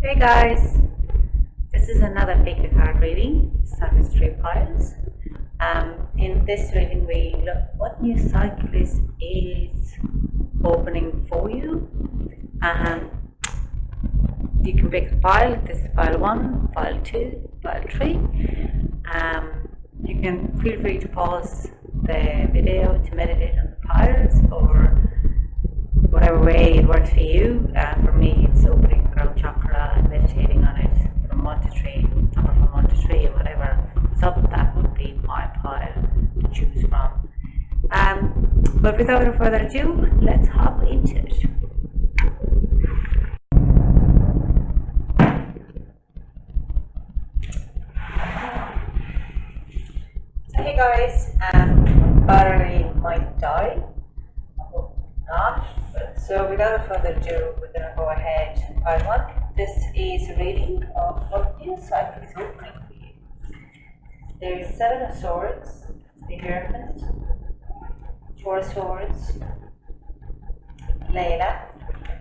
Hey guys, this is another pick a card reading, starting with 3 piles. In this reading, we look what new cycle is opening for you. You can pick a pile. This is pile 1, pile 2, pile 3. You can feel free to pause the video to meditate on the piles or whatever way it works for you. For me, it's opening ground chakra and meditating on it from 1 to 3, number from 1 to 3, or whatever. So that would be my pile to choose from. But without further ado, let's hop into it. So hey guys, battery might die. I hope not. So without further ado, we're going to go ahead and pile 1. This is a reading of what new cycle is opening for you. There is 7 of Swords, the Hierophant, 4 of Swords, Layla,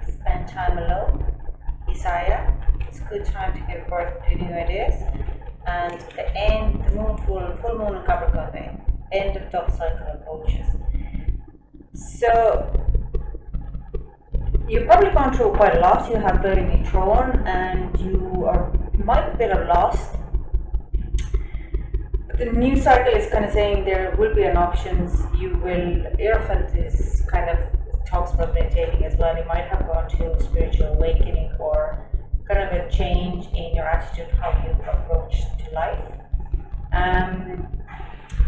spend time alone, Isaiah, it's a good time to give birth to new ideas, and the moon full moon in Capricorn Day, end of tough cycle approaches. So you've probably gone through quite a lot. You have building a throne and you might be a bit lost. But the new cycle is kind of saying there will be an options. Hierophant is kind of talks about meditating as well. You might have gone to spiritual awakening or kind of a change in your attitude, how you approach to life.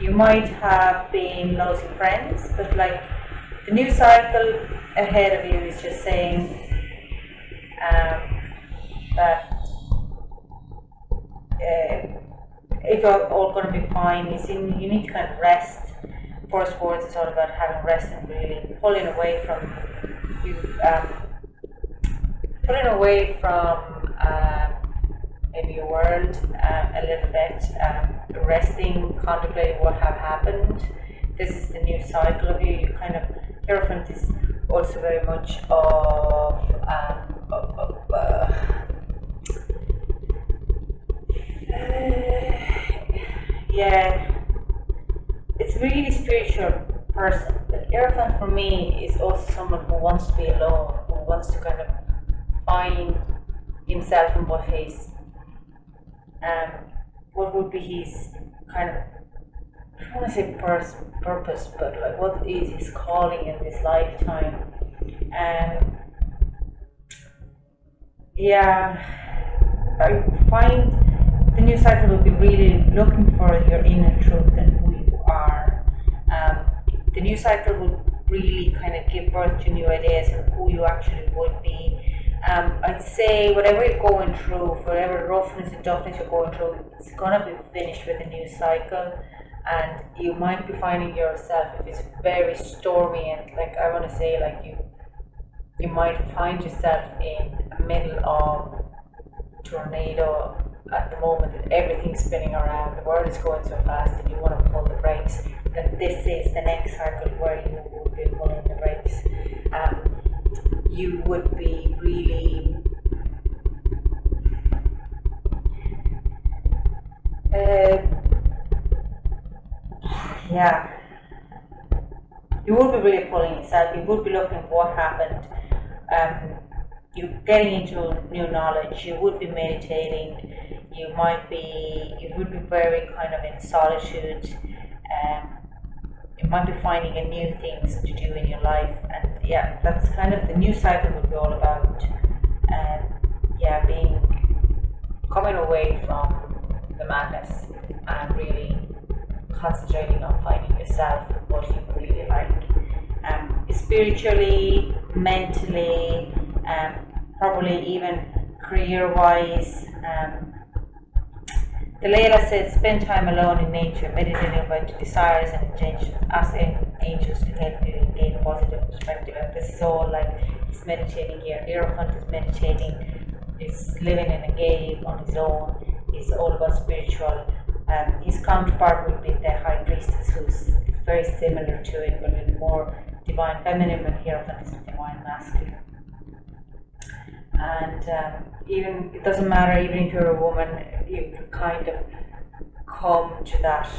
You might have been losing friends, but like the new cycle ahead of you is just saying that it's all going to be fine. You need to kind of rest. Four Swords is all about having rest and really pulling away from maybe your world a little bit, resting, contemplating what have happened. This is the new cycle of you. Hierophant is also very much it's a really spiritual person. But Hierophant for me is also someone who wants to be alone, who wants to kind of find himself and what would be his kind of, I don't want to say purpose, but like what is his calling in this lifetime. I find the new cycle will be really looking for your inner truth and who you are. The new cycle will really kind of give birth to new ideas of who you actually would be. I'd say whatever you're going through, whatever roughness and toughness you're going through, it's gonna be finished with a new cycle. And you might be finding yourself, if it's very stormy and like I want to say, like you might find yourself in the middle of tornado at the moment and everything's spinning around, the world is going so fast and you want to pull the brakes, then this is the next cycle where you will be pulling the brakes. You would be really you would be really pulling yourself. You would be looking at what happened. You're getting into new knowledge. You would be meditating. You would be very kind of in solitude. You might be finding a new things to do in your life, and that's kind of the new cycle would be all about. Coming away from the madness and really concentrating on finding yourself, what you really like, spiritually, mentally, probably even career-wise. The Layla says, spend time alone in nature, meditating about your desires and intentions, asking angels to help you gain a positive perspective. And this is all like, he's meditating here. Hierophant is meditating, is living in a cave on his own, is all about spiritual. His counterpart would be the High Priestess, who's very similar to it, but a little more divine feminine, and Hierophant is divine masculine. And even it doesn't matter, even if you're a woman, you can kind of come to that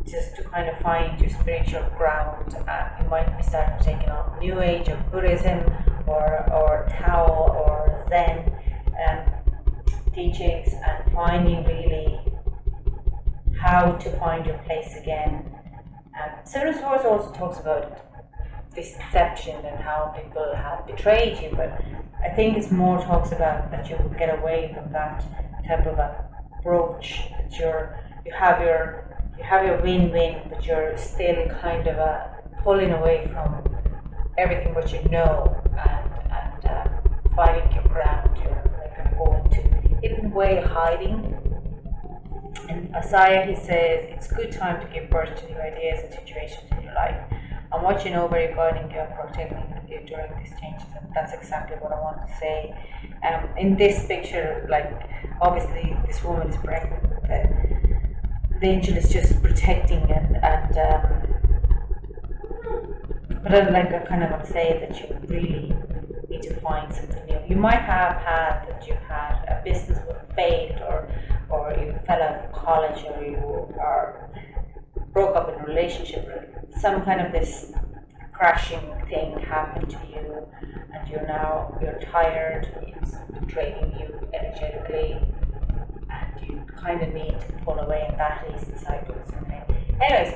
just to kind of find your spiritual ground. You might be starting taking on New Age or Buddhism or Tao or Zen teachings, and finding really how to find your place again. Seven of Swords also talks about deception and how people have betrayed you, but I think it's more talks about that you will get away from that type of approach. That you have your win-win, but you're still kind of pulling away from everything what you know, and finding your ground. You're like going to, in a way, hiding. In Isaiah, he says, it's a good time to give birth to new ideas and situations in your life. And what you know about your guiding you and protecting you during these changes. And that's exactly what I want to say. In this picture, like, obviously, this woman is pregnant. The angel is just protecting, but I kind of want to say that you really need to find something new. You might have had that you had a business that failed, or you fell out of college, or you are broke up in a relationship, or some kind of this crashing thing happened to you, and you're tired, it's draining you energetically, and you kind of need to pull away, and that is the cycles. Okay. Anyways,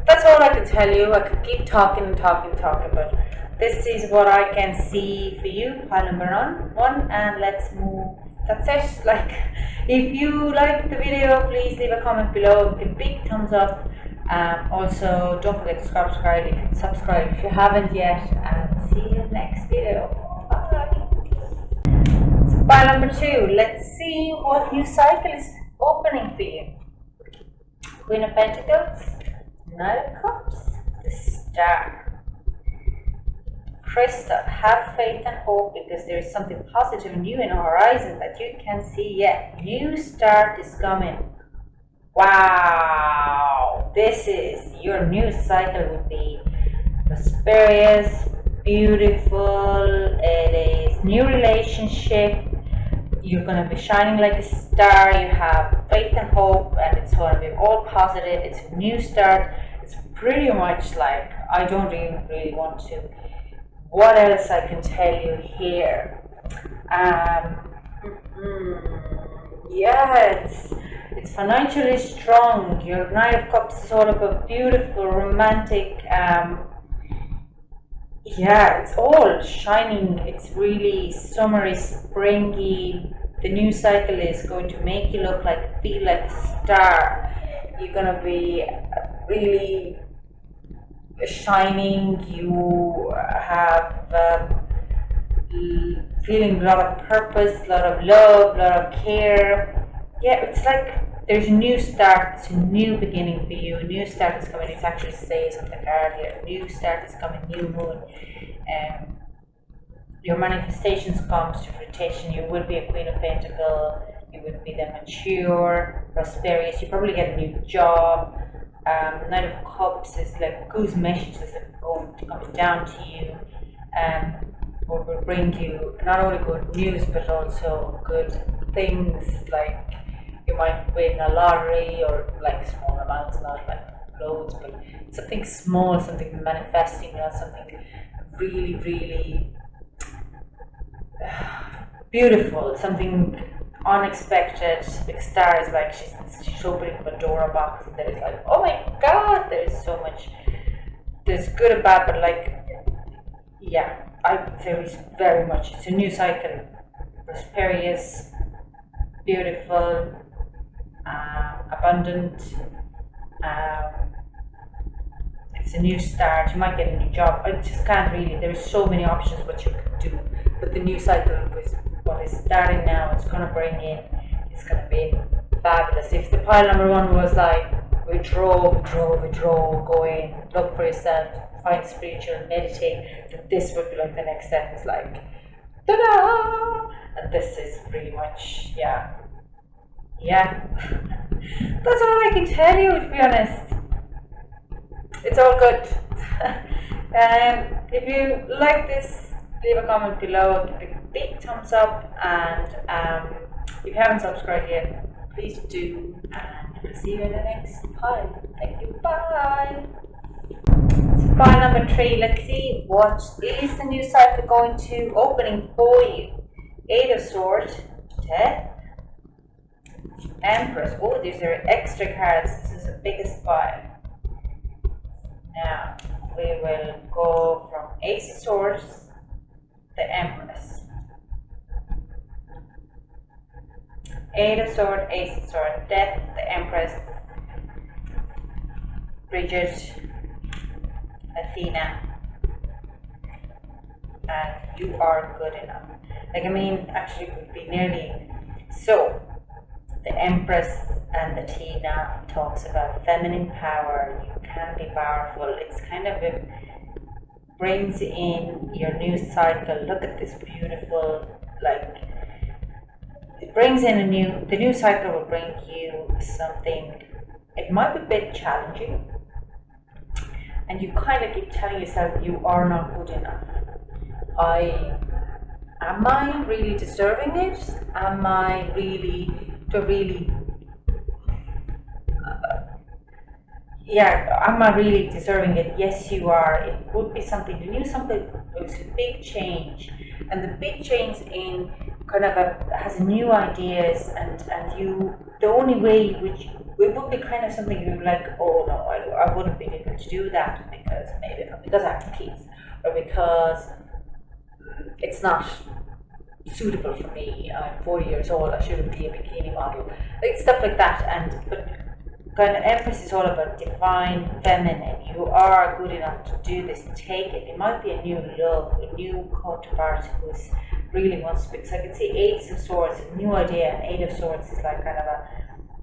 that's all I can tell you. I could keep talking and talking, but this is what I can see for you, pile number one, and let's move. That's it. Like, if you like the video, please leave a comment below. Give a big thumbs up. Also, don't forget to subscribe. You can subscribe if you haven't yet, and see you next video. Bye. So, pile number two. Let's see what new cycle is opening for you. Queen of Pentacles, Knight of Cups, the Star. Crystal, have faith and hope, because there is something positive and new in the horizon that you can see yet. New start is coming. Wow, this is your new cycle. Would be prosperous, beautiful. It is new relationship. You're going to be shining like a star. You have faith and hope, and it's going to be all positive. It's a new start. It's pretty much like, I don't even really want to. What else I can tell you here? Yeah, it's financially strong. Your Knight of Cups is all about beautiful, romantic. Yeah, it's all shining. It's really summery, springy. The new cycle is going to make you feel like a star. You're gonna be really shining. You have feeling a lot of purpose, a lot of love, a lot of care. Yeah, it's like there's a new start, it's a new beginning for you. A new start is coming. It actually says on the card here, a new start is coming, new moon. Your manifestations comes to fruition. You will be a Queen of Pentacles. You will be the mature, prosperous. You probably get a new job. Knight of Cups is like whose messages are going to come down to you, or will bring you not only good news but also good things. Like you might win a lottery, or like small amounts, not like loads, but something small, something manifesting, something really, really beautiful, something unexpected. Big star is like she's opening a Pandora box, and there's like, oh my god, there's so much. There's good and bad, but like, yeah, there is very much. It's a new cycle, prosperous, beautiful, abundant. It's a new start. You might get a new job. I just can't really. There's so many options what you can do, but the new cycle is what is starting now. It's gonna bring in. It's gonna be fabulous. If the pile number one was like withdraw, go in, look for yourself, find spiritual, meditate, then this would be like the next step. Is like, ta-da! And this is pretty much, yeah. That's all I can tell you, to be honest. It's all good. If you like this leave a comment below, give a big thumbs up, and if you haven't subscribed yet, please do, and I'll see you in the next pile. Thank you, bye. So pile number 3, let's see what is the new cycle going to opening for you. 8 of Swords, Death, Empress. Oh, these are extra cards. This is the biggest pile. Now we will go from Ace of Swords, the Empress, 8 of Swords, Ace of Swords, Death, the Empress, Bridget, Athena, and you are good enough. Like, I mean, actually it would be nearly so. The Empress and the Athena talks about feminine power. You can be powerful. It's kind of it brings in your new cycle. Look at this beautiful, like, it brings in the new cycle will bring you something. It might be a bit challenging, and you kind of keep telling yourself you are not good enough. Am I really deserving it? Am I really am I really deserving it? Yes, you are. It would be something, the new something, it's a big change, and the big change in kind of has new ideas, and you, the only way which it would be kind of something you're like, oh no, I wouldn't be able to do that because maybe not because I have kids, or because it's not suitable for me. I'm 4 years old, I shouldn't be a bikini model, like stuff like that. And but kind of emphasis is all about divine feminine. You are good enough to do this. Take it. It might be a new love, a new counterpart who really wants to, because I can see 8 of Swords, a new idea, and 8 of Swords is like kind of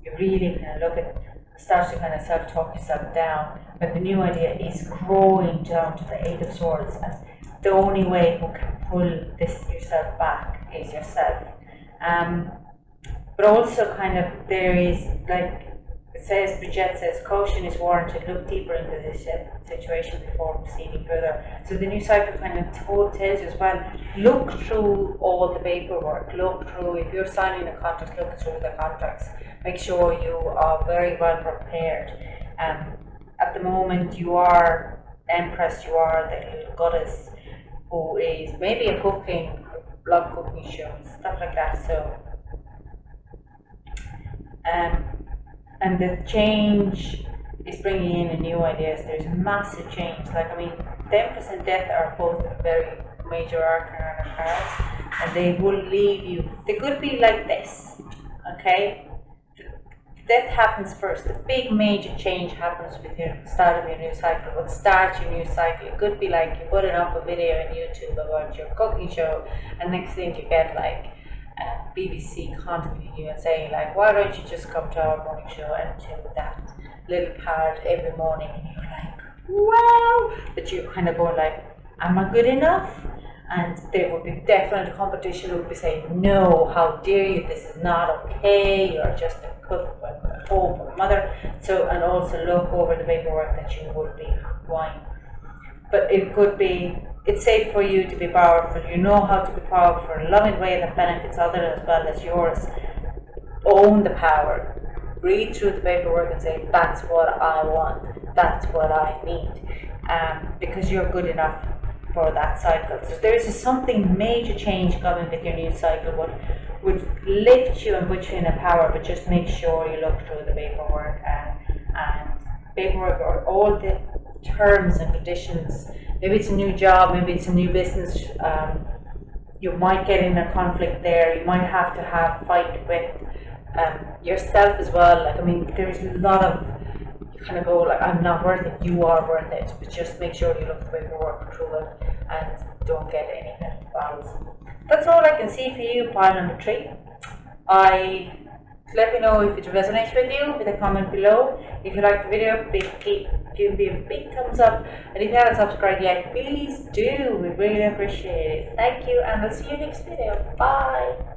you really kind of look at, start to kind of self-talk yourself down, but the new idea is growing down to the 8 of Swords, and the only way who can pull this yourself back is yourself. But also kind of there is, like it says, Bridget says, caution is warranted. Look deeper into this situation before proceeding further. So the new cycle kind of tells you as well, look through all the paperwork, look through, if you're signing a contract, look through the contracts, make sure you are very well prepared. At the moment you are Empress, you are the little goddess who is maybe a blog cooking show, stuff like that. So and the change is bringing in new ideas. There's a massive change. Like, I mean, the Empress and Death are both very major arcana cards, and they will leave you. They could be like this, okay? Death happens first. The big major change happens with your start of your new cycle. What starts your new cycle? It could be like you putting up a video on YouTube about your cooking show, and next thing you get like BBC contacting you and saying like, why don't you just come to our morning show and do that little part every morning? And you're like, wow! But you're kind of going like, am I good enough? And there would be definitely competition would be saying, no, how dare you, this is not okay, you're just a cook, a home, or a mother. So, and also look over the paperwork that you would be applying. But it could be, it's safe for you to be powerful. You know how to be powerful in a loving way that benefits others as well as yours. Own the power. Read through the paperwork and say, that's what I want, that's what I need, because you're good enough for that cycle. So there is something major change coming with your new cycle, what would lift you and put you in a power, but just make sure you look through the paperwork and paperwork or all the terms and conditions. Maybe it's a new job, maybe it's a new business. You might get in a conflict there. You might have to fight with yourself as well. Like, I mean, there's a lot of, you kind of go like, I'm not worth it. You are worth it. But just make sure you look the paperwork through it and don't get any kind of battles. That's all I can see for you, pile number 3. Let me know if it resonates with you with a comment below. If you like the video, give me a big thumbs up. And if you haven't subscribed yet, please do. We really appreciate it. Thank you, and I'll see you next video. Bye.